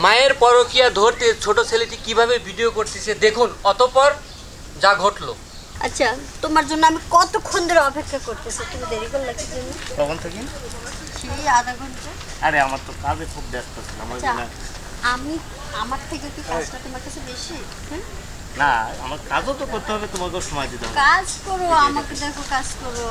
মায়ের পরকীয়া ধরতে ছোট ছেলেটি কিভাবে ভিডিও করতেছে দেখুন, অতঃপর যা ঘটলো। আচ্ছা, তোমার জন্য আমি কতক্ষণ ধরে অপেক্ষা করতেছি, তুমি দেরি করলে কি জন্য? কখন থেকে? সেই আধা ঘন্টা। আরে আমার তো কাজে খুব ব্যস্ত ছিলাম ওই আচ্ছা, জন্য। আমার থেকে কি কাজটা তোমার কাছে বেশি? না, আমার কাজও তো করতে হবে, তোমাকেও সময় দিতে হবে। কাজ করো, আমাকে দেখো কাজ করো।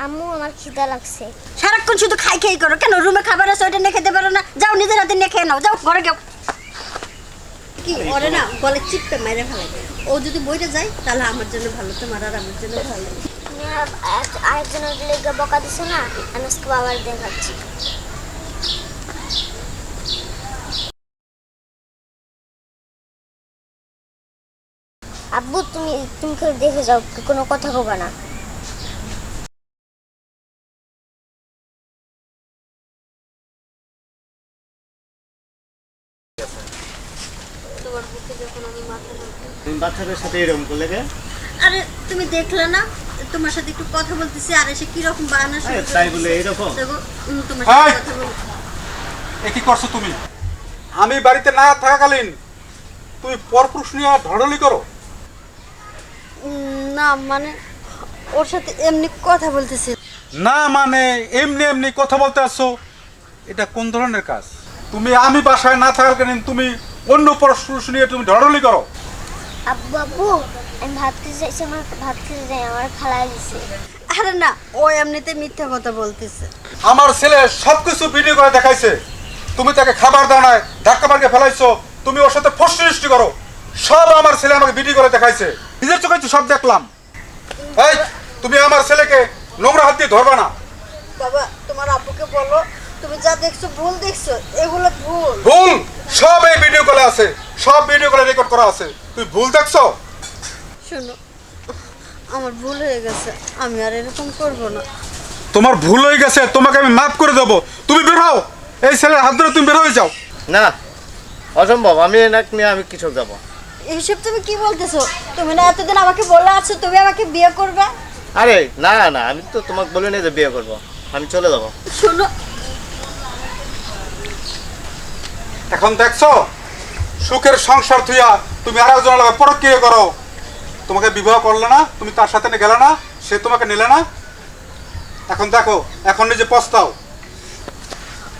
আম্মু আমার খিদা লাগছে। সারাক্ষণ শুধু খাই খাই করো কেন? রুমে খাবার আছে, ওইটা নিয়ে খেতে পারো না? যাও নিজের হাতে নিয়ে খেয়ে নাও, যাও ঘরে যাও। কি ওরে না বলে চিপটা মেরে ফেলে। ও যদি বইটা যায় তাহলে আমার জন্য ভালো, তোমার আর আমার জন্য ভালো। তুমি আরেকজনের লেগে বকা দিছো না, আমি আজকে বাবার দেখাচ্ছি। আব্বু তুমি তুমি করে দেখে যাও, কোনো কথা কবা না। তোমার বুকে যখন আমি মাথা রাখি। তুমি বাচ্চাদের সাথে এরকম করলে কে? আরে তুমি দেখলে না তোমার সাথে একটু কথা বলতেছি আর এসে কি রকম বাহানা শুরু করে তাই বলে এরকম? দেখো তোমার সাথে কথা বল। এ কি করছো তুমি? আমি বাড়িতে না থাকাকালীন তুমি পরপুরুষ নিয়ে ঢড়লি করো? না মানে ওর সাথে এমনি কথা বলতেছি। না মানে এমনি এমনি কথা বলতে আসছো, এটা কোন ধরনের কাজ? আমি বাসায় না থাকাকালীন তুমি অন্য পরপুরুষ নিয়ে তুমি ঢড়লি করো? আব্বু আব্বু আমি ভাত খেতে চাইছি, আমার ভাত খেতে যাই, আমার খালা দিছে। আরে না, ও এমনিতে মিথ্যা কথা বলতেছে। আমার ছেলে সবকিছু ভিডিও করে দেখাইছে, তুমি তাকে খাবার দাও না, ধাক্কা মারকে ফেলাইছো, তুমি ওর সাথে ফষ্টি করো, সব আমার ছেলে আমাকে ভিডিও করে দেখাইছে, নিজের চোখে তো সব দেখলাম। এই তুমি আমার ছেলেকে নোংরা হাত দিয়ে ধরবা না। বাবা তোমার আব্বুকে বলো তুমি যা দেখছো ভুল দেখছো, এগুলো ভুল। ভুল সব এই ভিডিও কলে আছে, সব ভিডিও কলে রেকর্ড করা আছে, তুই ভুল দেখছো? শোনো, আমার ভুল হয়ে গেছে, আমি আর এরকম করব না। তোমার ভুল হয়ে গেছে, তোমাকে আমি মাফ করে দেবো, তুমি বের হও, এই ছেলের হাত ধরে তুমি বের হয়ে যাও। না, অসম্ভব, আমি এনাকে নিয়ে আমি কৃষক যাবো। এইসব তুমি কি বলতেছো? তুমি না এতদিন আমাকে বলে আছো তুমি আমাকে বিয়ে করবে। আরে না না, আমি তো তোমাকে বলে নিয়ে যে বিয়ে করবো, আমি চলে যাবো। শোনো, এখন দেখছো সুখের সংসার থুইয়া তুমি আর একজনের লগে পরকীয়া করো, তোমাকে বিবাহ করলে না, তুমি তার সাথে গেলে না, সে তোমাকে নিলে না, এখন দেখো এখন নিজে পস্তাও।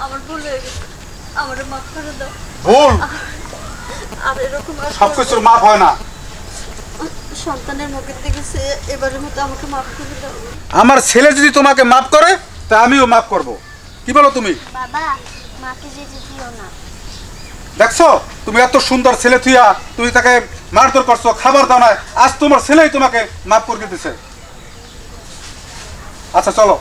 আমার ভুল হয়ে গেছে, আমারে মাফ করে দাও। ভুল আর এরকম আর সবকিছুর মাপ হয় না। সন্তানের মুখের দেখেছে, এবারের মতো আমাকে মাফ করে দাও। আমার ছেলে যদি তোমাকে মাফ করে তা আমিও মাফ করব, কি বলো তুমি? বাবা মাকে যেতে দিও না। দেখছো তুমি এত সুন্দর ছেলে থুইয়া তুমি তাকে মারধর করছো, খাবার দাও না, আজ তোমার ছেলেই তোমাকে মাফ করে দিতেছে। আচ্ছা চলো।